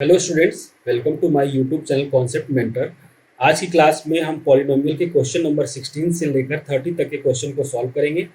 Hello students, welcome to my YouTube channel concept mentor. आज की class में हम पॉलिनोमियल के क्वेश्चन नंबर 16 से लेकर 30 तक के क्वेश्चन को सॉल्व करेंगे।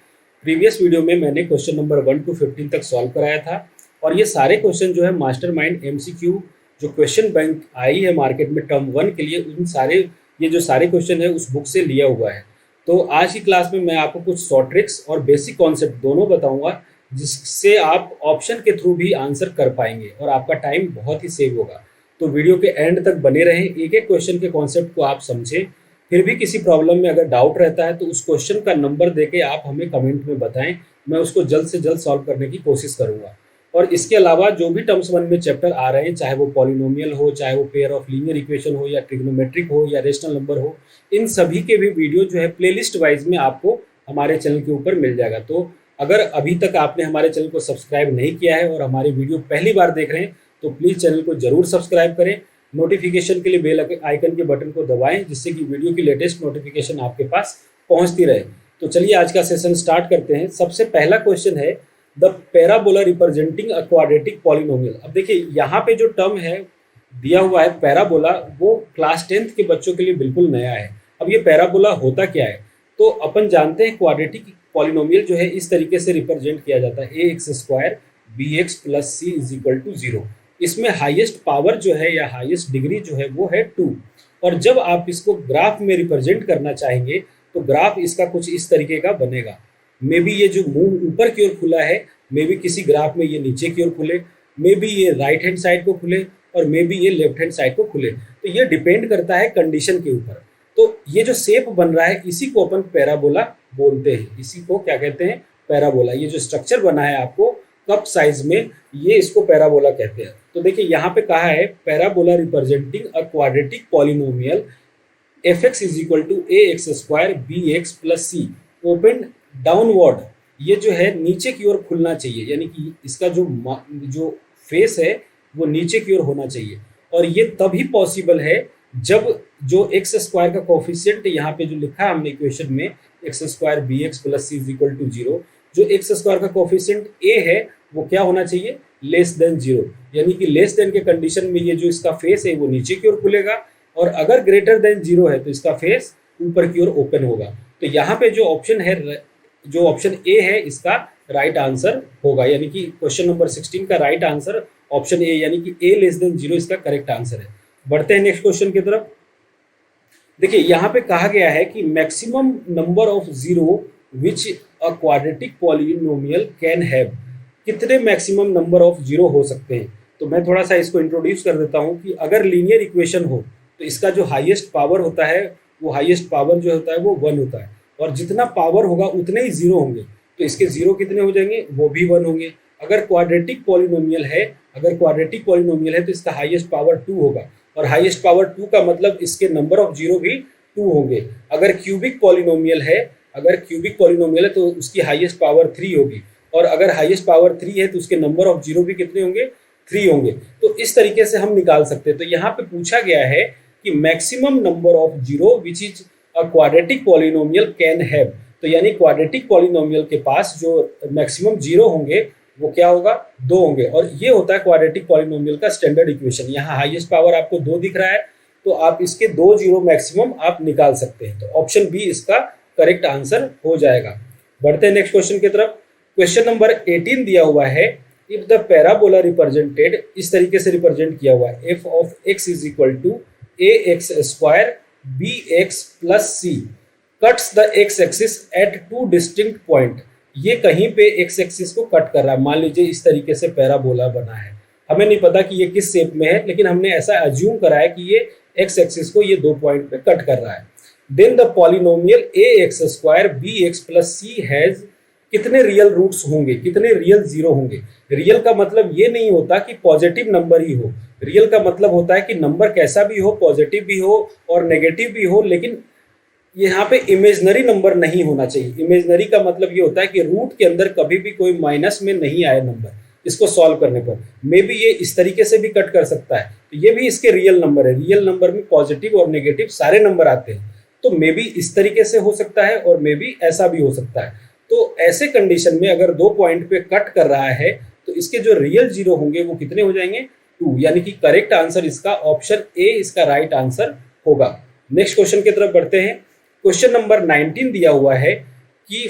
प्रीवियस वीडियो में मैंने क्वेश्चन नंबर 1 to 15 तक सॉल्व कराया था और ये सारे क्वेश्चन जो है मास्टरमाइंड एमसीक्यू जो क्वेश्चन बैंक आई है मार्केट में टर्म 1 के लिए, उन सारे ये जो सारे क्वेश्चन है उस बुक से लिया हुआ है। तो आज की क्लास में मैं आपको कुछ शॉर्ट ट्रिक्स और बेसिक कॉन्सेप्ट दोनों बताऊंगा जिससे आप ऑप्शन के थ्रू भी आंसर कर पाएंगे और आपका टाइम बहुत ही सेव होगा। तो वीडियो के एंड तक बने रहें, एक एक क्वेश्चन के कॉन्सेप्ट को आप समझें। फिर भी किसी प्रॉब्लम में अगर डाउट रहता है तो उस क्वेश्चन का नंबर देके आप हमें कमेंट में बताएं, मैं उसको जल्द से जल्द सॉल्व करने की कोशिश करूंगा। और इसके अलावा जो भी टर्म्स 1 में चैप्टर आ रहे हैं, चाहे वो पॉलिनोमियल हो, चाहे वो पेयर ऑफ लीनियर इक्वेशन हो, या ट्रिग्नोमेट्रिक हो, या रेशनल नंबर हो, इन सभी के भी वीडियो जो है प्लेलिस्ट वाइज में आपको हमारे चैनल के ऊपर मिल जाएगा। तो अगर अभी तक आपने हमारे चैनल को सब्सक्राइब नहीं किया है और हमारे वीडियो पहली बार देख रहे हैं तो प्लीज़ चैनल को जरूर सब्सक्राइब करें। नोटिफिकेशन के लिए बेल आइकन के बटन को दबाएं जिससे कि वीडियो की लेटेस्ट नोटिफिकेशन आपके पास पहुंचती रहे। तो चलिए आज का सेशन स्टार्ट करते हैं। सबसे पहला क्वेश्चन है the parabola representing a quadratic polynomial. अब देखिए यहाँ पे जो टर्म है दिया हुआ है पैराबोला, वो क्लास 10th के बच्चों के लिए बिल्कुल नया है। अब ये पैराबोला होता क्या है? तो अपन जानते हैं क्वाड्रेटिक पॉलिनोमियल जो है इस तरीके से रिप्रेजेंट किया जाता है, A x square B x plus C is equal to 0। इसमें हाईएस्ट पावर जो है या हाईएस्ट डिग्री जो है वो है 2। और जब आप इसको ग्राफ में रिप्रेजेंट करना चाहेंगे तो ग्राफ इसका कुछ इस तरीके का बनेगा। मे बी ये जो मुंह ऊपर की ओर खुला है, मे बी किसी ग्राफ में ये नीचे की ओर खुले, मे बी ये राइट हैंड साइड को खुले, और मे बी ये लेफ्ट हैंड साइड को खुले। तो ये डिपेंड करता है कंडीशन के ऊपर। तो ये जो शेप बन रहा है इसी को अपन पैराबोला बोलते हैं। इसी को क्या कहते हैं? पैराबोला। ये जो स्ट्रक्चर बना है आपको कप साइज में, ये इसको पैराबोला कहते हैं। तो देखिए यहाँ पे कहा है parabola representing a quadratic polynomial f x is equal to a x square B x plus c open downward. ये जो है नीचे की ओर खुलना चाहिए, यानी कि इसका जो फेस है वो नीचे की ओर होना चाहिए। और ये तभी पॉसिबल है जब जो एक्स स्क्वायर का कोफिशिएंट यहाँ पे जो लिखा है हमने इक्वेशन में, x square B x plus C is equal to 0, जो एक्स स्क्वायर का कोफिशिएंट ए है वो क्या होना चाहिए? Less than 0। यानी कि लेस देन के कंडीशन में ये जो इसका फेस है वो नीचे की ओर खुलेगा, और अगर ग्रेटर देन 0 है तो इसका फेस ऊपर की ओर ओपन होगा। तो यहाँ पे जो ऑप्शन है, जो ऑप्शन ए है, इसका राइट आंसर होगा। यानी कि क्वेश्चन नंबर 16 का राइट आंसर ऑप्शन ए, यानी कि ए लेस देन 0 इसका करेक्ट आंसर है। बढ़ते हैं नेक्स्ट क्वेश्चन की तरफ। देखिए यहाँ पे कहा गया है कि maximum number of zero which a quadratic polynomial can have. कितने मैक्सिमम नंबर ऑफ जीरो हो सकते हैं? तो मैं थोड़ा सा इसको इंट्रोड्यूस कर देता हूँ कि अगर लीनियर इक्वेशन हो तो इसका जो हाईएस्ट पावर होता है वो हाईएस्ट पावर जो होता है वो 1 होता है, और जितना पावर होगा उतने ही जीरो होंगे। तो इसके जीरो कितने हो जाएंगे? वो भी 1 होंगे। अगर क्वाड्रेटिक पॉलिनोमियल है तो इसका हाईएस्ट पावर 2 होगा, और हाईएस्ट पावर 2 का मतलब इसके नंबर ऑफ जीरो भी 2 होंगे। अगर क्यूबिक पॉलिनोमियल है तो उसकी हाईएस्ट पावर 3 होगी, और अगर हाईएस्ट पावर 3 है तो उसके नंबर ऑफ जीरो भी कितने होंगे? 3 होंगे। तो इस तरीके से हम निकाल सकते हैं। तो यहाँ पे पूछा गया है कि maximum number of zero which is a quadratic polynomial can have. तो यानी क्वाड्रेटिक पॉलिनोमियल के पास जो मैक्सिमम जीरो होंगे वो क्या होगा? 2 होंगे। और ये होता है क्वाड्रेटिक पॉलिनोमियल का स्टैंडर्ड इक्वेशन। यहाँ हाईएस्ट पावर आपको 2 दिख रहा है, तो आप इसके 2 जीरो मैक्सिमम आप निकाल सकते हैं। तो ऑप्शन बी इसका करेक्ट आंसर हो जाएगा। बढ़ते हैं नेक्स्ट क्वेश्चन की तरफ। क्वेश्चन नंबर 18 दिया हुआ है, इफ द पैराबोला रिप्रेजेंटेड, इस तरीके से रिप्रेजेंट किया हुआ है, f of x is equal to a x square B x plus c cuts the x axis at 2 distinct point. ये कहीं पे एक्स एक्सिस को कट कर रहा है। मान लीजिए इस तरीके से पैराबोला बना है, हमें नहीं पता कि ये किस शेप में है, लेकिन हमने ऐसा अज्यूम करा है कि ये एक्स एक्सिस को ये 2 पॉइंट पे कट कर रहा है। Then the polynomial a x square B x plus c has, कितने रियल रूट्स होंगे, कितने रियल जीरो होंगे? रियल का मतलब ये नहीं होता कि पॉजिटिव नंबर ही हो। रियल का मतलब होता है कि नंबर कैसा भी हो, पॉजिटिव भी हो और नेगेटिव भी हो, लेकिन यहाँ पे इमेजनरी नंबर नहीं होना चाहिए। इमेजनरी का मतलब ये होता है कि रूट के अंदर कभी भी कोई माइनस में नहीं आए नंबर। इसको सॉल्व करने पर मे बी ये इस तरीके से भी कट कर सकता है, तो ये भी इसके रियल नंबर है। रियल नंबर में पॉजिटिव और नेगेटिव सारे नंबर आते हैं, तो मे बी इस तरीके से हो सकता है और मे बी ऐसा भी हो सकता है। तो ऐसे कंडीशन में अगर 2 पॉइंट पे कट कर रहा है तो इसके जो रियल जीरो होंगे वो कितने हो जाएंगे? 2, यानी कि करेक्ट आंसर इसका ऑप्शन ए इसका राइट आंसर होगा। नेक्स्ट क्वेश्चन की तरफ बढ़ते हैं। क्वेश्चन नंबर 19 दिया हुआ है कि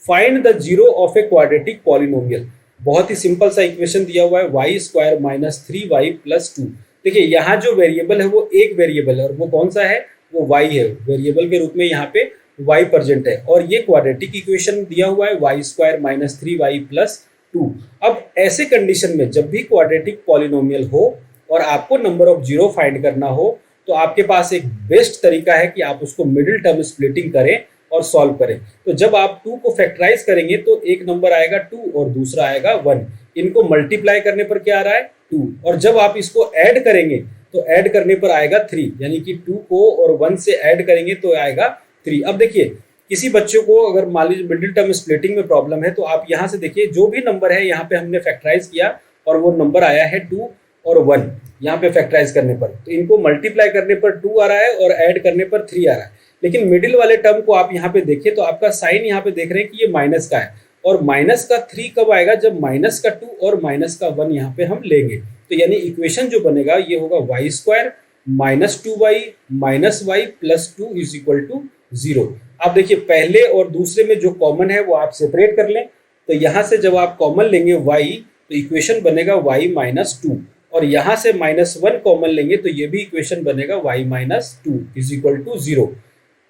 find the zero of a quadratic polynomial. बहुत ही सिंपल सा इक्वेशन दिया हुआ है, y square minus 3y plus 2। देखिए यहाँ जो वेरिएबल है वो एक वेरिएबल है और वो कौन सा है, वो y है। वेरिएबल के रूप में यहाँ पे y प्रेजेंट है और ये क्वाड्रेटिक इक्वेशन दिया हुआ है y square minus 3y plus 2। अब ऐसे कंडीशन में जब भी क्वाड्रेटिक पॉलिनोमियल हो और आपको नंबर ऑफ जीरो फाइंड करना हो तो आपके पास एक बेस्ट तरीका है कि आप उसको मिडिल टर्म स्प्लिटिंग करें और सॉल्व करें। तो जब आप 2 को फैक्टराइज करेंगे तो एक नंबर आएगा 2 और दूसरा आएगा 1। इनको मल्टीप्लाई करने पर क्या आ रहा है, 2। और जब आप इसको ऐड करेंगे तो ऐड करने पर आएगा 3, यानी कि 2 को और 1 से ऐड करेंगे तो आएगा 3। अब देखिए किसी बच्चों को अगर मान लीजिए मिडिल टर्म स्प्लिटिंग में प्रॉब्लम है तो आप यहाँ से देखिए जो भी नंबर है यहाँ पे हमने फैक्टराइज किया और वो नंबर आया है 2 और 1 यहाँ पे फैक्टराइज करने पर, तो इनको मल्टीप्लाई करने पर 2 आ रहा है और ऐड करने पर 3 आ रहा है। लेकिन मिडिल वाले टर्म को आप यहाँ पे देखिए तो आपका साइन यहाँ पे देख रहे हैं कि ये माइनस का है और माइनस का 3 कब आएगा, जब माइनस का 2 और माइनस का 1 यहाँ पे हम लेंगे। तो यानी इक्वेशन जो बनेगा ये होगा y square minus 2y minus y plus 2 is equal to 0। आप देखिए पहले और दूसरे में जो कॉमन है वो आप सेपरेट कर लें, तो यहाँ से जब आप कॉमन लेंगे y तो इक्वेशन बनेगा y माइनस 2 और यहाँ से -1 कॉमन लेंगे तो ये भी इक्वेशन बनेगा y minus 2 is equal to 0।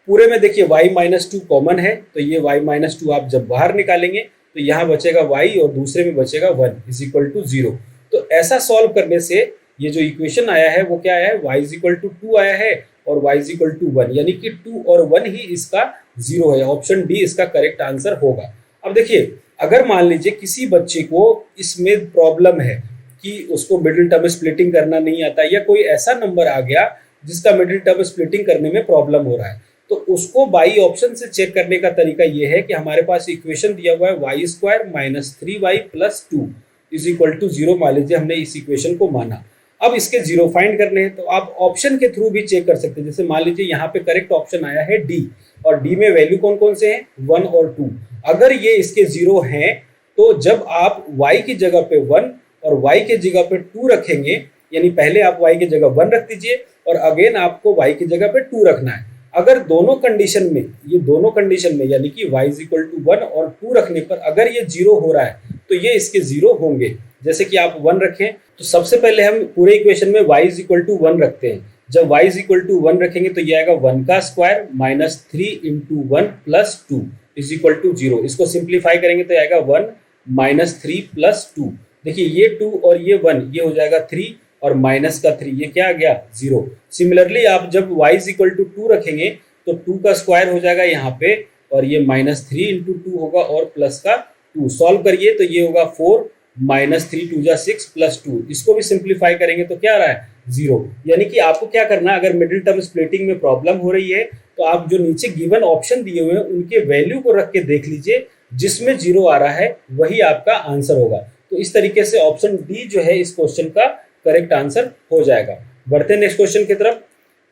पूरे में देखिए y माइनस 2 कॉमन है तो ये y माइनस 2 आप जब बाहर निकालेंगे तो यहाँ बचेगा y और दूसरे में बचेगा 1 इज इक्वल टू 0। तो ऐसा सॉल्व करने से ये जो इक्वेशन आया है वो क्या आया है, y इज इक्वल टू 2 आया है और y इज इक्वल टू 1, यानी कि 2 और 1 ही इसका 0 है। ऑप्शन डी इसका करेक्ट आंसर होगा। अब देखिए अगर मान लीजिए किसी बच्चे को इसमें प्रॉब्लम है कि उसको मिडिल टर्म स्प्लिटिंग करना नहीं आता या कोई ऐसा नंबर आ गया जिसका मिडिल टर्म स्प्लिटिंग करने में प्रॉब्लम हो रहा है, तो उसको बाई ऑप्शन से चेक करने का तरीका ये है कि हमारे पास इक्वेशन दिया हुआ है y square minus 3y plus 2 is equal to 0। मान लीजिए हमने इस इक्वेशन को माना, अब इसके जीरो फाइंड करने हैं तो आप ऑप्शन के थ्रू भी चेक कर सकते हैं। जैसे मान लीजिए यहाँ पे करेक्ट ऑप्शन आया है डी और डी में वैल्यू कौन कौन से हैं, 1 और 2। अगर ये इसके जीरो हैं तो जब आप y की जगह पे 1 और y के जगह पे 2 रखेंगे, यानी पहले आप y की जगह 1 रख दीजिए और अगेन आपको y की जगह पे 2 रखना है। अगर दोनों कंडीशन में यानी कि y इज इक्वल टू 1 और 2 रखने पर अगर ये जीरो हो रहा है तो ये इसके जीरो होंगे। जैसे कि आप 1 रखें तो सबसे पहले हम पूरे इक्वेशन में y इज इक्वल टू 1 रखते हैं। जब y इज इक्वल टू 1 रखेंगे तो ये आएगा 1 का square minus 3 into 1 plus 2 is equal to 0। इसको सिंप्लीफाई करेंगे तो आएगा 1 माइनस 3 प्लस 2। देखिए ये 2 और ये 1 ये हो जाएगा 3 और माइनस का 3 ये क्या आ गया 0। सिमिलरली आप जब y इज इक्वल टू 2 रखेंगे तो 2 का स्क्वायर हो जाएगा यहाँ पे और ये माइनस 3 इंटू 2 होगा और प्लस का 2। सॉल्व करिए तो ये होगा 4 माइनस 3 2 जा 6 प्लस 2। इसको भी सिंप्लीफाई करेंगे तो क्या आ रहा है 0। यानी कि आपको क्या करना है, अगर मिडिल टर्म स्प्लिटिंग में प्रॉब्लम हो रही है तो आप जो नीचे गिवन ऑप्शन दिए हुए हैं उनके वैल्यू को रख के देख लीजिए, जिसमें 0 आ रहा है वही आपका आंसर होगा। तो इस तरीके से ऑप्शन डी जो है इस क्वेश्चन का करेक्ट आंसर हो जाएगा। बढ़ते हैं नेक्स्ट क्वेश्चन की तरफ।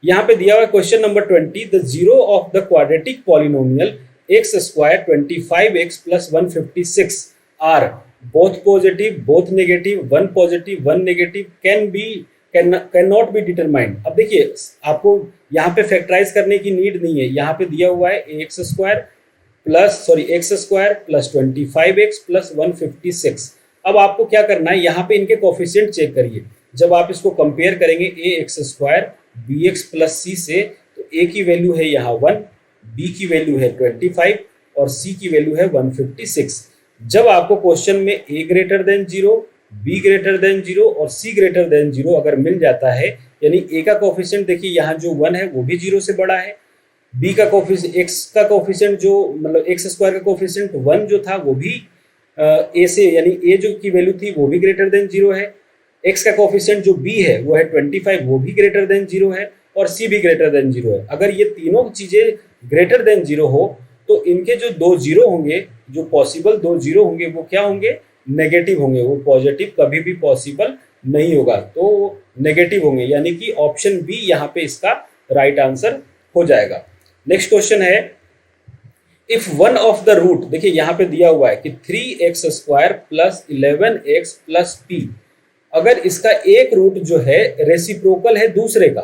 यहाँ पे दिया हुआ है question number 20, the zero of the quadratic polynomial x square 25x plus 156 are both positive both negative, one positive one negative cannot be determined। अब देखिए आपको यहाँ पे फैक्टराइज करने की नीड नहीं है, यहाँ पे दिया हुआ है x square plus 25x plus 156। अब आपको क्या करना है, यहाँ पे इनके कोफिशिएंट चेक करिए। जब आप इसको कंपेयर करेंगे A x square B x plus C से, तो ए की वैल्यू है यहाँ 1, बी की वैल्यू है 25 और सी की वैल्यू है 156। जब आपको क्वेश्चन में a greater than 0, b greater than 0 और c ग्रेटर देन 0 अगर मिल जाता है, यानी a का कोफिशिएंट देखिए यहाँ जो 1 है वो भी 0 से बड़ा है, b का कोफिशिएंट x का कोफिशिएंट जो मतलब एक्स स्क्वायर का कोफिशिएंट 1 जो था वो भी a से यानी a जो की वैल्यू थी वो भी ग्रेटर देन 0 है, x का कोफिशिएंट जो b है वो है 25 वो भी ग्रेटर देन 0 है और c भी ग्रेटर देन 0 है। अगर ये तीनों चीजें ग्रेटर देन 0 हो तो इनके जो 2 जीरो होंगे, जो पॉसिबल 2 जीरो होंगे वो क्या होंगे, नेगेटिव होंगे। वो पॉजिटिव कभी भी पॉसिबल नहीं होगा, तो नेगेटिव होंगे, यानी कि ऑप्शन बी यहाँ पे इसका राइट आंसर हो जाएगा। नेक्स्ट क्वेश्चन है, if one of the root, देखिए यहाँ पे दिया हुआ है कि 3x square plus 11x plus p अगर इसका एक रूट जो है रेसिप्रोकल है दूसरे का,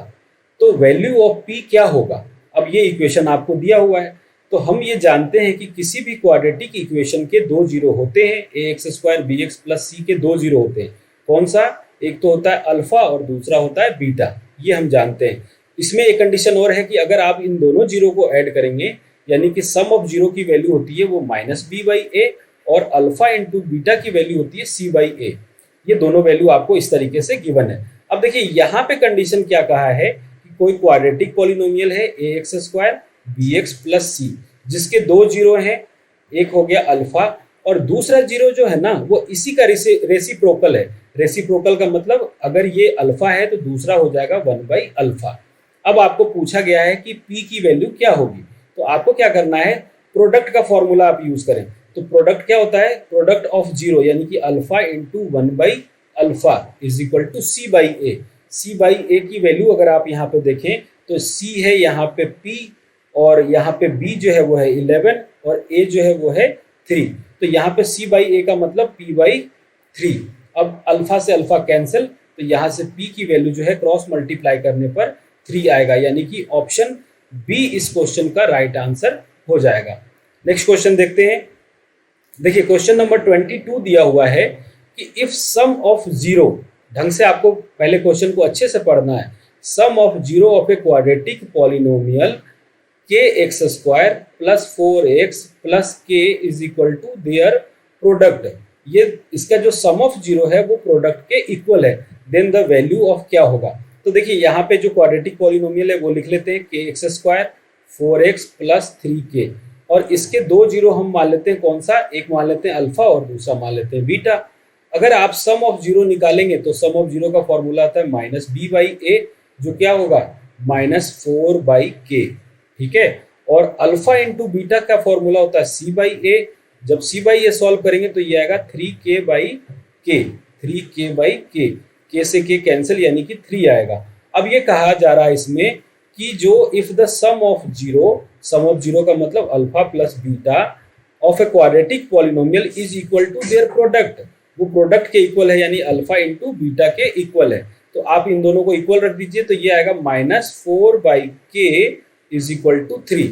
तो वैल्यू ऑफ p क्या होगा। अब ये इक्वेशन आपको दिया हुआ है, तो हम ये जानते हैं कि किसी भी क्वाड्रेटिक इक्वेशन के दो जीरो होते हैं, A x square B x plus C के दो जीरो होते हैं। कौन सा, एक तो होता है अल्फा और दूसरा होता है बीटा, ये हम जानते हैं। इसमें एक कंडीशन और है कि अगर आप इन दोनों जीरो को ऐड करेंगे, यानी कि सम ऑफ जीरो की वैल्यू होती है वो माइनस बी बाई ए, और अल्फा इंटू बीटा की वैल्यू होती है सी बाई ए। ये दोनों वैल्यू आपको इस तरीके से गिवन है। अब देखिए यहाँ पे कंडीशन क्या कहा है कि कोई क्वाड्रेटिक पॉलिनोमियल है A x square B x plus C, जिसके दो जीरो हैं, एक हो गया अल्फा और दूसरा जीरो जो है ना वो इसी का रेसिप्रोकल है। रेसिप्रोकल का मतलब अगर ये अल्फा है तो दूसरा हो जाएगा वन बाई अल्फा। अब आपको पूछा गया है कि p की वैल्यू क्या होगी, तो आपको क्या करना है, प्रोडक्ट का फॉर्मूला आप यूज करें। तो प्रोडक्ट क्या होता है, प्रोडक्ट ऑफ जीरो यानी कि alpha into one by alpha is equal to C by A. C by A की वैल्यू अगर आप यहाँ पे देखें तो c है यहाँ पे p, और यहाँ पे b जो है वो है 11 और a जो है वो है 3। तो यहाँ पे c बाई ए का मतलब p बाई 3। अब अल्फा से अल्फा कैंसिल, तो यहाँ से p की वैल्यू जो है क्रॉस मल्टीप्लाई करने पर 3 आएगा, यानी कि ऑप्शन बी इस क्वेश्चन का राइट आंसर हो जाएगा। नेक्स्ट क्वेश्चन देखते हैं। देखिए क्वेश्चन नंबर 22 दिया हुआ है कि इफ सम ऑफ जीरो, ढंग से आपको पहले क्वेश्चन को अच्छे से पढ़ना है। Sum of zero of a quadratic polynomial K X square plus 4x plus K is equal to their product, ये इसका जो सम ऑफ जीरो है वो प्रोडक्ट के इक्वल है, देन द वैल्यू ऑफ क्या होगा। तो देखिए यहाँ पे जो क्वाड्रेटिक पॉलिनोमियल है वो लिख लेते हैं के X square 4x plus 3k, और इसके दो जीरो हम मान लेते हैं, कौन सा, एक मान लेते हैं अल्फा और दूसरा मान लेते हैं बीटा। अगर आप सम ऑफ जीरो निकालेंगे तो सम ऑफ जीरो का फॉर्मूला आता है माइनस बी बाई ए, जो क्या होगा माइनस 4 बाई के, ठीक है। और अल्फा इंटू बीटा का फॉर्मूला होता है सी बाई ए, जब सी बाई ए सॉल्व करेंगे तो ये आएगा 3k बाई के, 3k बाई के से के कैंसिल यानी कि 3 आएगा। अब ये कहा जा रहा है इसमें कि जो if the sum of zero का मतलब alpha plus beta of a quadratic polynomial is equal to their product, वो प्रोडक्ट के इक्वल है, यानी अल्फा इंटू बीटा के इक्वल है। तो आप इन दोनों को इक्वल रख दीजिए, तो ये आएगा माइनस 4 बाई के इज इक्वल टू 3,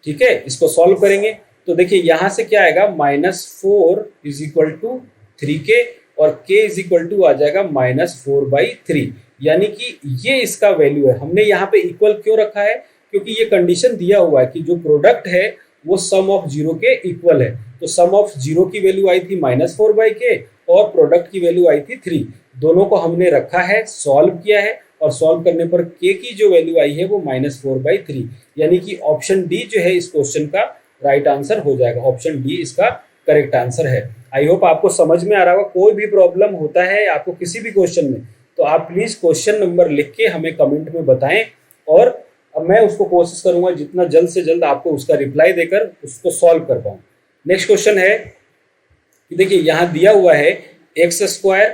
ठीक है। इसको सॉल्व करेंगे तो देखिए यहाँ से क्या आएगा, minus 4 is equal to 3k और k इज इक्वल टू आ जाएगा माइनस 4 बाई 3, यानी कि ये इसका वैल्यू है। हमने यहाँ पे इक्वल क्यों रखा है, क्योंकि ये कंडीशन दिया हुआ है कि जो प्रोडक्ट है वो सम ऑफ जीरो के इक्वल है। तो सम ऑफ जीरो की वैल्यू आई थी माइनस 4 बाई के और प्रोडक्ट की वैल्यू आई थी 3। दोनों को हमने रखा है, सॉल्व किया है, और सॉल्व करने पर k की जो वैल्यू आई है वो माइनस 4 बाई 3, यानी कि ऑप्शन डी जो है इस क्वेश्चन का राइट आंसर हो जाएगा। ऑप्शन डी इसका करेक्ट आंसर है। आई होप आपको समझ में आ रहा होगा। कोई भी प्रॉब्लम होता है आपको किसी भी क्वेश्चन में, तो आप प्लीज क्वेश्चन नंबर लिख के हमें कमेंट में बताएं, और अब मैं उसको कोशिश करूंगा जितना जल्द से जल्द आपको उसका रिप्लाई देकर उसको सॉल्व कर पाऊँ। नेक्स्ट क्वेश्चन है कि देखिए यहाँ दिया हुआ है एक्स स्क्वायर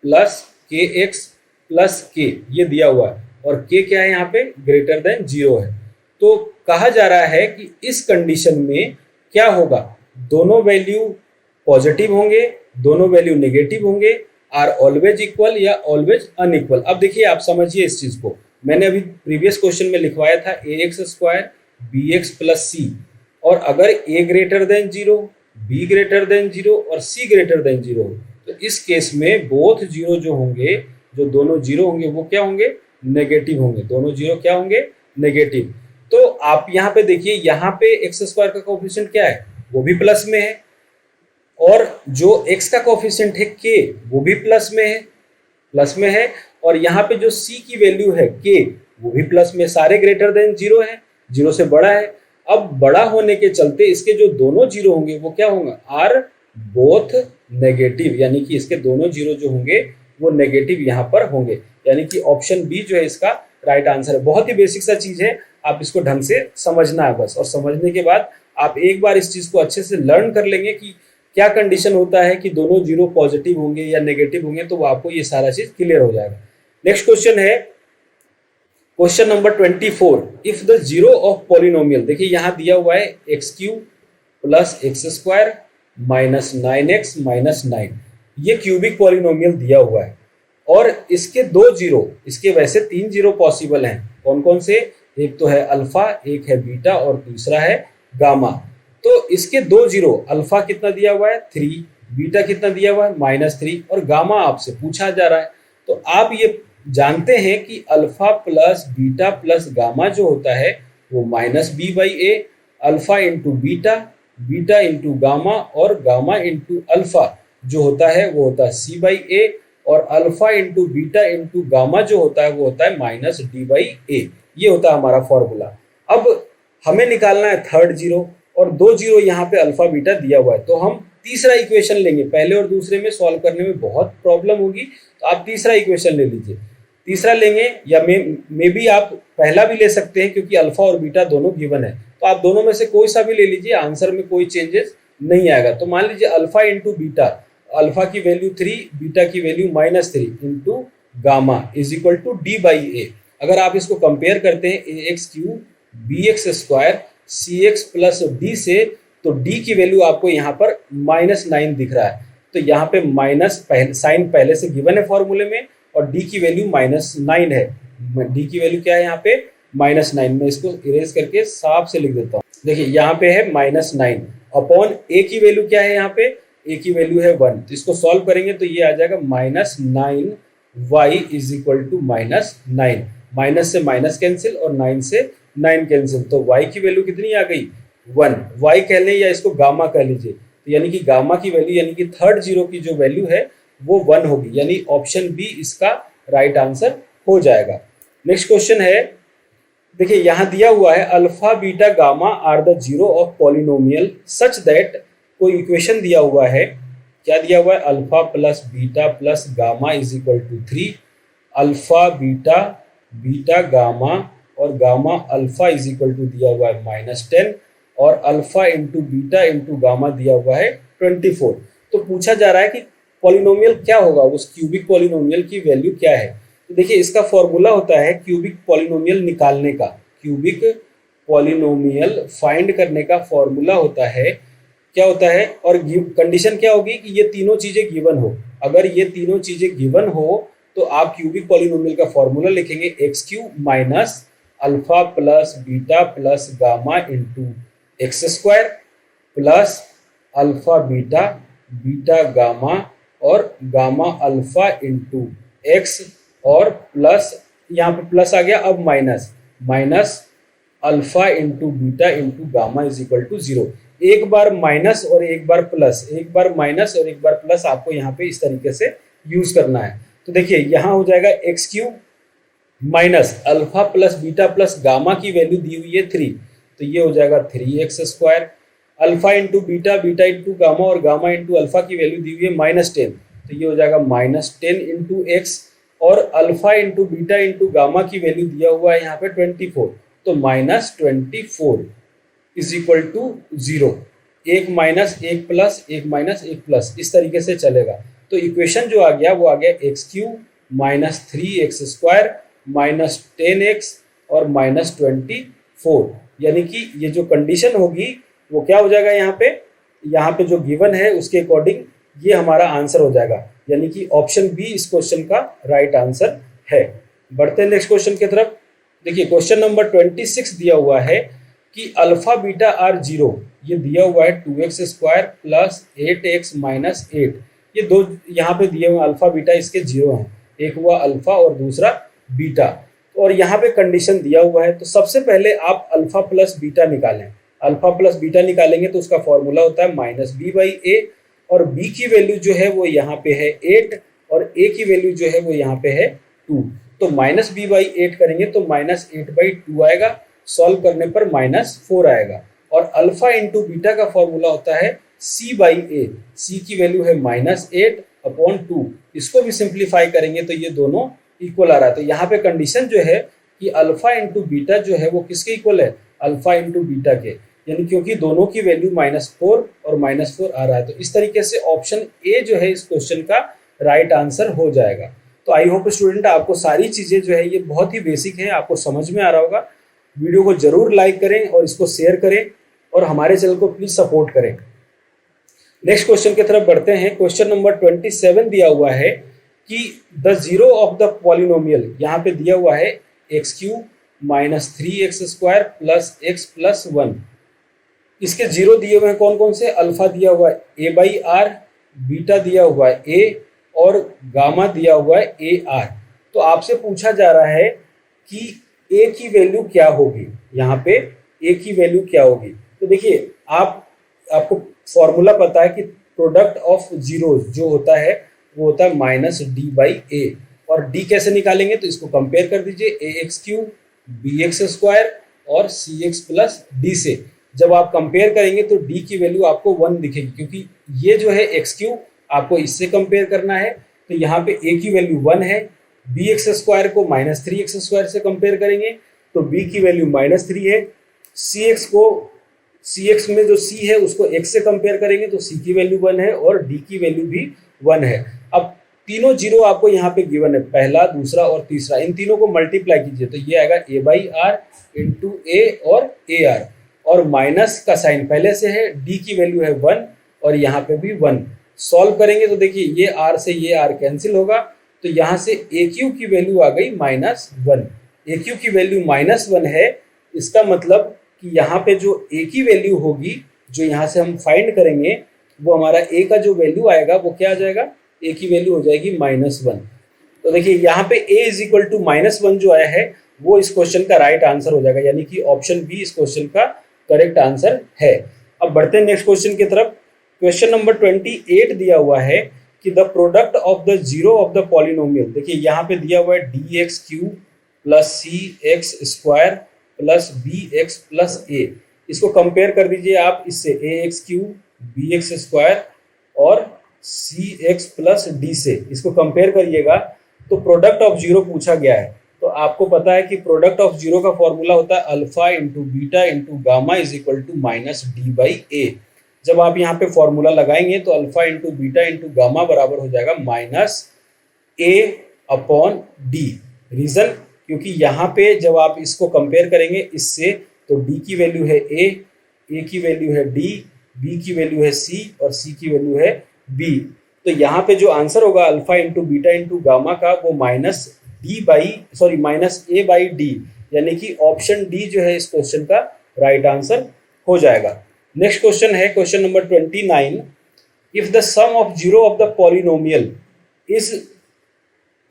प्लस के एक्स प्लस के, ये दिया हुआ है, और के क्या है यहाँ पे ग्रेटर देन 0 है। तो कहा जा रहा है कि इस कंडीशन में क्या होगा, दोनों वैल्यू पॉजिटिव होंगे, दोनों वैल्यू नेगेटिव होंगे, आर ऑलवेज इक्वल या ऑलवेज अनइक्वल। अब देखिए आप समझिए इस चीज को, मैंने अभी प्रीवियस क्वेश्चन में लिखवाया था A x square B x plus C, और अगर A greater than 0, B greater than 0 और सी ग्रेटर देन 0 हो, तो इस केस में बोथ जीरो जो होंगे, जो दोनों जीरो होंगे वो क्या होंगे, नेगेटिव होंगे। दोनों जीरो क्या होंगे, नेगेटिव। तो आप यहाँ पे देखिए, यहाँ पे एक्स स्क्वायर का कोएफिशिएंट क्या है, वो भी प्लस में है, और जो x का कोएफिशिएंट है k वो भी प्लस में है, और यहाँ पे जो c की वैल्यू है k वो भी प्लस में, सारे ग्रेटर देन 0 है, 0 से बड़ा है। अब बड़ा होने के चलते इसके जो दोनों जीरो होंगे वो क्या होंगे, आर बोथ नेगेटिव, यानी कि इसके दोनों जीरो जो होंगे वो नेगेटिव यहाँ पर होंगे, यानी कि ऑप्शन बी जो है इसका राइट आंसर है। बहुत ही बेसिक सा चीज है, आप इसको ढंग से समझना है बस, और समझने के बाद आप एक बार इस चीज को अच्छे से लर्न कर लेंगे कि क्या कंडीशन होता है कि दोनों जीरो पॉजिटिव होंगे या नेगेटिव होंगे, तो आपको ये सारा चीज क्लियर हो जाएगा। नेक्स्ट क्वेश्चन है question number 24, if the zero of polynomial, देखिए यहाँ दिया हुआ है x cube plus x square minus 9x minus 9, ये क्यूबिक पॉलिनोमियल दिया हुआ है। और इसके 2 जीरो, इसके वैसे 3 जीरो पॉसिबल हैं। कौन कौन से? एक तो है अल्फा, एक है बीटा और दूसरा है गामा। तो इसके 2 जीरो, अल्फा कितना दिया हुआ है 3, बीटा कितना दिया हुआ है -3 और गामा आपसे पूछा जा रहा है। तो आप ये जानते हैं कि alpha plus beta plus gamma जो होता है वो -b/a, alpha into beta, beta into gamma और गामा इंटू अल्फा जो होता है वो होता है c/a और alpha into beta into gamma जो होता है वो होता है -d/a। ये होता है हमारा फॉर्मूला। अब हमें निकालना है थर्ड जीरो और 2 जीरो यहाँ पे अल्फा बीटा दिया हुआ है, तो हम तीसरा इक्वेशन लेंगे। पहले और दूसरे में सॉल्व करने में बहुत प्रॉब्लम होगी, तो आप तीसरा इक्वेशन ले लीजिए। तीसरा लेंगे या मे भी आप पहला भी ले सकते हैं क्योंकि अल्फा और बीटा दोनों गिवन है, तो आप दोनों में से कोई सा भी ले लीजिए, आंसर में कोई चेंजेस नहीं आएगा। तो मान लीजिए अल्फा इंटू बीटा, अल्फा की वैल्यू 3, बीटा की value -3 into gamma is equal to d/a। अगर आप इसको कंपेयर करते हैं ax³ bx² cx plus d से, तो d की वैल्यू आपको यहाँ पर -9 दिख रहा है। तो यहाँ पे माइनस साइन पहले से गिवन है फॉर्मूले में और d की वैल्यू -9 है। d की वैल्यू क्या है यहाँ पे -9। मैं इसको इरेज करके साफ से लिख देता हूँ। देखिए यहाँ पे है -9 अपॉन a की वैल्यू क्या है, यहाँ पे a की वैल्यू है 1। तो इसको सॉल्व करेंगे तो ये आ जाएगा -9y is equal to -9। Minus से माइनस कैंसिल और 9 से 9 कैंसिल, तो y की वैल्यू कितनी आ गई 1। y कह लें या इसको गामा कह लीजिए, तो यानी कि गामा की वैल्यू यानी कि थर्ड जीरो की जो वैल्यू है वो 1 होगी, यानी ऑप्शन बी इसका राइट आंसर हो जाएगा। नेक्स्ट क्वेश्चन है, देखिए यहाँ दिया हुआ है alpha beta gamma are the zero of polynomial such that, कोई इक्वेशन दिया हुआ है। क्या दिया हुआ है? Alpha plus beta plus gamma is equal to 3, alpha beta beta gamma और gamma alpha is equal to दिया हुआ है -10 और alpha into beta into gamma दिया हुआ है 24। तो पूछा जा रहा है कि पॉलिनोमियल क्या होगा, उस क्यूबिक पॉलिनोमियल की वैल्यू क्या है। तो देखिए इसका फॉर्मूला होता है क्यूबिक पॉलिनोमियल निकालने का, क्यूबिक पॉलिनोमियल फाइंड करने का फॉर्मूला होता है, क्या होता है, और कंडीशन क्या होगी कि ये तीनों चीजें गिवन हो। अगर ये तीनों चीजें गिवन हो तो आप क्यूबिक पॉलिनोमियल का फॉर्मूला लिखेंगे x³ minus alpha plus beta plus gamma into x² plus alpha beta beta gamma और गामा अल्फा इंटू x और प्लस, यहाँ पे प्लस आ गया, अब minus alpha into beta into gamma is equal to 0। एक बार माइनस और एक बार प्लस, एक बार माइनस और एक बार प्लस आपको यहाँ पे इस तरीके से यूज करना है। तो देखिए यहाँ हो जाएगा x³ minus alpha plus beta plus gamma की वैल्यू दी हुई है 3, तो ये हो जाएगा 3x²। Alpha into beta beta into gamma और गामा इंटू अल्फा की वैल्यू दी हुई है -10, तो ये हो जाएगा -10 इंटू x और alpha into beta into gamma की वैल्यू दिया हुआ है यहाँ पे 24, तो -24 इज इक्वल टू 0। एक माइनस एक प्लस, एक माइनस एक प्लस, इस तरीके से चलेगा। तो इक्वेशन जो आ गया वो आ गया x³ minus 3x² minus 10x और -24, यानी कि ये जो कंडीशन होगी वो क्या हो जाएगा, यहाँ पे जो गिवन है उसके अकॉर्डिंग ये हमारा आंसर हो जाएगा, यानी कि ऑप्शन बी इस क्वेश्चन का राइट आंसर है। बढ़ते हैं नेक्स्ट क्वेश्चन की तरफ। देखिए क्वेश्चन नंबर 26 दिया हुआ है कि अल्फा बीटा आर 0, ये दिया हुआ है 2x² प्लस 8x माइनस 8। ये दो यहाँ पे दिए हुए अल्फा बीटा इसके 0 हैं, एक हुआ अल्फा और दूसरा बीटा, और यहाँ पे कंडीशन दिया हुआ है। तो सबसे पहले आप अल्फा प्लस बीटा निकालें। अल्फा प्लस बीटा निकालेंगे तो उसका फॉर्मूला होता है -b/a और b की वैल्यू जो है वो यहाँ पे है 8 और a की वैल्यू जो है वो यहाँ पे है 2। तो -b/8 करेंगे तो -8/2 आएगा, सॉल्व करने पर -4 आएगा। और अल्फा इंटू बीटा का फॉर्मूला होता है c/a, c की वैल्यू है -8/2। इसको भी सिंप्लीफाई करेंगे तो ये दोनों इक्वल आ रहा है। तो यहाँ पे कंडीशन जो है कि अल्फा इंटू बीटा जो है वो किसके इक्वल है, अल्फा इंटू बीटा के, यानी क्योंकि दोनों की वैल्यू -4 और -4 आ रहा है। तो इस तरीके से ऑप्शन ए जो है इस क्वेश्चन का राइट आंसर हो जाएगा। तो आई होप स्टूडेंट आपको सारी चीज़ें जो है ये बहुत ही बेसिक है, आपको समझ में आ रहा होगा। वीडियो को जरूर लाइक करें और इसको शेयर करें और हमारे चैनल को प्लीज सपोर्ट करें। नेक्स्ट क्वेश्चन की तरफ बढ़ते हैं। क्वेश्चन नंबर 27 दिया हुआ है कि the zero of the polynomial, यहाँ पे दिया हुआ है x Q minus 3x² plus x plus 1। इसके जीरो दिए हुए हैं कौन कौन से? अल्फा दिया हुआ है a/r, बीटा दिया हुआ है a, और गामा दिया हुआ है AR। तो आपसे पूछा जा रहा है कि a की वैल्यू क्या होगी, यहाँ पे a की वैल्यू क्या होगी। तो देखिए आपको फॉर्मूला पता है कि प्रोडक्ट ऑफ जीरोस जो होता है वो होता है -d/a, और d कैसे निकालेंगे? तो इसको कंपेयर कर दीजिए ax³ bx² और cx प्लस d से। जब आप कंपेयर करेंगे तो d की वैल्यू आपको 1 दिखेगी, क्योंकि ये जो है x³ आपको इससे कंपेयर करना है, तो यहाँ पे a की वैल्यू 1 है। bx² को -3x² से कंपेयर करेंगे तो b की वैल्यू -3 है। cx में जो c है उसको x से कंपेयर करेंगे तो c की वैल्यू 1 है और d की वैल्यू भी 1 है। अब तीनों जीरो आपको यहाँ पे गिवन है, पहला, दूसरा और तीसरा, इन तीनों को मल्टीप्लाई कीजिए तो ये आएगा a/r इंटू a और AR, और माइनस का साइन पहले से है, d की वैल्यू है 1 और यहाँ पे भी 1। सॉल्व करेंगे तो देखिए ये r से ये r कैंसिल होगा, तो यहाँ से AQ की वैल्यू आ गई -1। AQ की वैल्यू -1 है, इसका मतलब कि यहाँ पे जो a की वैल्यू होगी, जो यहाँ से हम फाइंड करेंगे, वो हमारा a का जो वैल्यू आएगा वो क्या आ जाएगा? a की वैल्यू हो जाएगी -1। तो देखिए यहाँ पे a = -1 जो आया है वो इस क्वेश्चन का राइट आंसर हो जाएगा, यानी कि ऑप्शन बी इस क्वेश्चन का करेक्ट आंसर है। अब बढ़ते हैं नेक्स्ट क्वेश्चन की तरफ। क्वेश्चन नंबर 28 दिया हुआ है कि the product of the zero of the polynomial, देखिए यहाँ पे दिया हुआ है dx³ plus cx² plus bx plus a। इसको कंपेयर कर दीजिए आप इससे ax³ bx² और cx प्लस d से, इसको कंपेयर करिएगा तो प्रोडक्ट ऑफ जीरो पूछा गया है। तो आपको पता है कि प्रोडक्ट ऑफ जीरो का फॉर्मूला होता है alpha into beta into gamma = -d/a। जब आप यहाँ पे फॉर्मूला लगाएंगे तो alpha into beta into gamma बराबर हो जाएगा -a/d। रीजन, क्योंकि यहाँ पे जब आप इसको कंपेयर करेंगे इससे तो d की वैल्यू है a की वैल्यू है d, b की वैल्यू है c और c की वैल्यू है b। तो यहाँ पे जो आंसर होगा alpha into beta into gamma का वो -a/d, यानी कि ऑप्शन डी जो है इस क्वेश्चन का राइट आंसर हो जाएगा। नेक्स्ट क्वेश्चन है question number 29। If the sum of zero of the polynomial is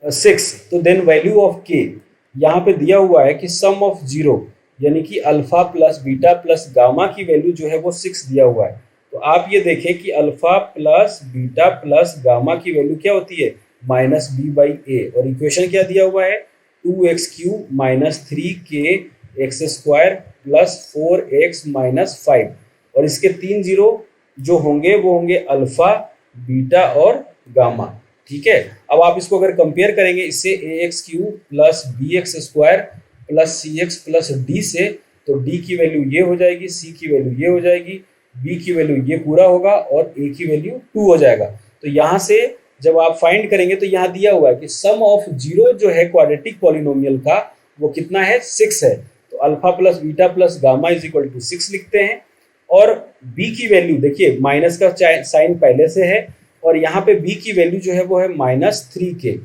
6 तो देन वैल्यू ऑफ k। यहाँ पे दिया हुआ है कि सम ऑफ जीरो यानी कि alpha plus beta plus gamma की वैल्यू जो है वो 6 दिया हुआ है। तो आप ये देखें कि alpha plus beta plus gamma की वैल्यू क्या होती है? -b/a, और इक्वेशन क्या दिया हुआ है? 2x³ - 3kx² प्लस 4x - 5, और इसके 3 जीरो जो होंगे वो होंगे अल्फा, बीटा और गामा। ठीक है, अब आप इसको अगर कंपेयर करेंगे इससे ax³ plus bx² plus cx plus d से, तो d की वैल्यू ये हो जाएगी, c की वैल्यू ये हो जाएगी, b की वैल्यू ये पूरा होगा और a की वैल्यू 2 हो जाएगा। तो यहाँ से जब आप फाइंड करेंगे तो यहाँ दिया हुआ है कि सम ऑफ जीरो जो है क्वाड्रेटिक पॉलिनोमियल का वो कितना है? 6 है। तो alpha plus beta plus gamma = 6 लिखते हैं, और b की वैल्यू देखिए माइनस का साइन पहले से है, और यहाँ पे b की वैल्यू जो है वो है -3k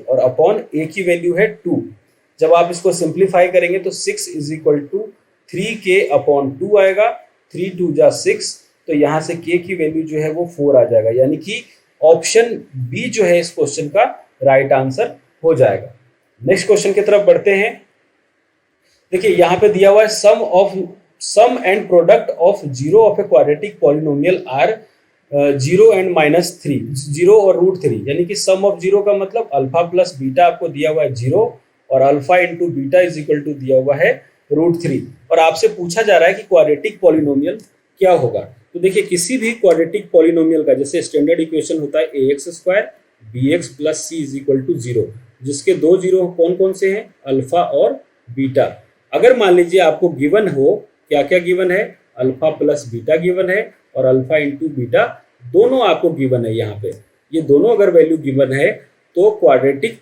और अपॉन a की वैल्यू है 2। जब आप इसको सिंप्लीफाई करेंगे तो 6 = 3k/2 आएगा, 3 2 जा 6, तो यहाँ से k की वैल्यू जो है वो 4 आ जाएगा, यानी कि ऑप्शन बी जो है इस क्वेश्चन का राइट आंसर हो जाएगा। नेक्स्ट क्वेश्चन की तरफ बढ़ते हैं। देखिए यहाँ पे दिया हुआ है sum and product of zero of a quadratic polynomial are 0 and -3, 0 और √3, यानी कि सम ऑफ जीरो का मतलब अल्फा प्लस बीटा आपको दिया हुआ है 0 और अल्फा इंटू बीटा = दिया हुआ है √3, और आपसे पूछा जा रहा है कि क्वाड्रेटिक पॉलिनोमियल क्या होगा। तो देखिए किसी भी क्वाड्रेटिक पॉलिनोमियल का जैसे स्टैंडर्ड इक्वेशन होता है ax² bx प्लस c = 0, जिसके 2 जीरो कौन कौन से हैं? अल्फा और बीटा। अगर मान लीजिए आपको गिवन हो, क्या क्या गिवन है? अल्फा प्लस बीटा गिवन है और अल्फा इंटू बीटा दोनों आपको गिवन है। यहाँ पे ये दोनों अगर वैल्यू गिवन है तो क्वाड्रेटिक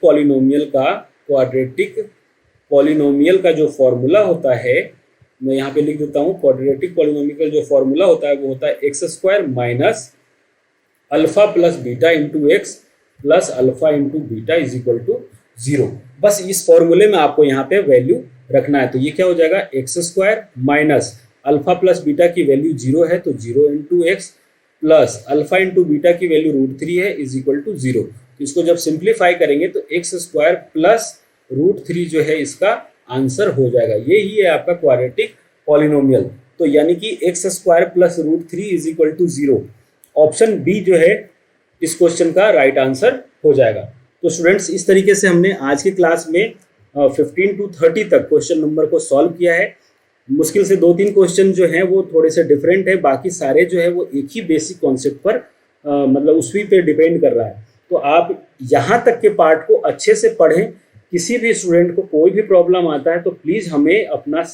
पॉलिनोमियल का जो फॉर्मूला होता है, मैं यहाँ पे लिख देता हूँ, क्वाड्रेटिक पॉलिनोमियल का जो फॉर्मूला होता है वो होता है x² minus alpha plus beta into x plus alpha into beta is equal to 0। बस इस फॉर्मूले में आपको यहाँ पे वैल्यू रखना है। तो ये क्या हो जाएगा, x square minus alpha plus beta की वैल्यू 0 है तो 0 into x plus alpha into beta की वैल्यू √3 है इज इक्वल टू 0। तो इसको जब सिंप्लीफाई करेंगे तो एक्स स्क्वायर प्लस √3 जो है इसका आंसर हो जाएगा। ये ही है आपका क्वाड्रेटिक पॉलिनोमियल। तो यानी कि x square plus √3 is equal to 0, option B जो है इस क्वेश्चन का राइट आंसर हो जाएगा। तो स्टूडेंट्स, इस तरीके से हमने आज की क्लास में 15 to 30 तक क्वेश्चन नंबर को सॉल्व किया है। मुश्किल से 2-3 क्वेश्चन जो हैं वो थोड़े से डिफरेंट है, बाकी सारे जो है वो एक ही बेसिक कॉन्सेप्ट पर मतलब उसी पे डिपेंड कर रहा है। तो आप यहाँ तक के पार्ट को अच्छे से पढ़ें। किसी भी स्टूडेंट को कोई भी प्रॉब्लम आता है तो प्लीज़ हमें अपना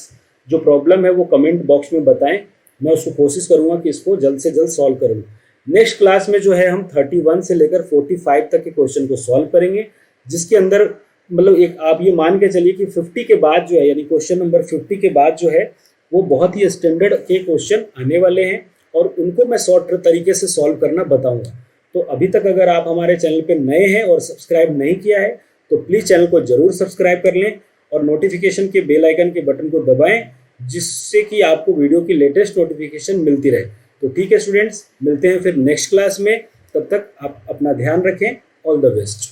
जो प्रॉब्लम है वो कमेंट बॉक्स में बताएं। मैं उसको कोशिश करूँगा कि इसको जल्द से जल्द सॉल्व करूँ। नेक्स्ट क्लास में जो है हम 31 से लेकर 45 तक के क्वेश्चन को सॉल्व करेंगे, जिसके अंदर मतलब एक आप ये मान के चलिए कि 50 के बाद जो है, यानी क्वेश्चन नंबर 50 के बाद जो है वो बहुत ही स्टैंडर्ड के क्वेश्चन आने वाले हैं और उनको मैं शॉर्ट तरीके से सॉल्व करना बताऊंगा। तो अभी तक अगर आप हमारे चैनल पे नए हैं और सब्सक्राइब नहीं किया है तो प्लीज़ चैनल को जरूर सब्सक्राइब कर लें और नोटिफिकेशन के बेल आइकन के बटन को दबाएं, जिससे कि आपको वीडियो की लेटेस्ट नोटिफिकेशन मिलती रहे। तो ठीक है स्टूडेंट्स, मिलते हैं फिर नेक्स्ट क्लास में। तब तक आप अपना ध्यान रखें। All the best.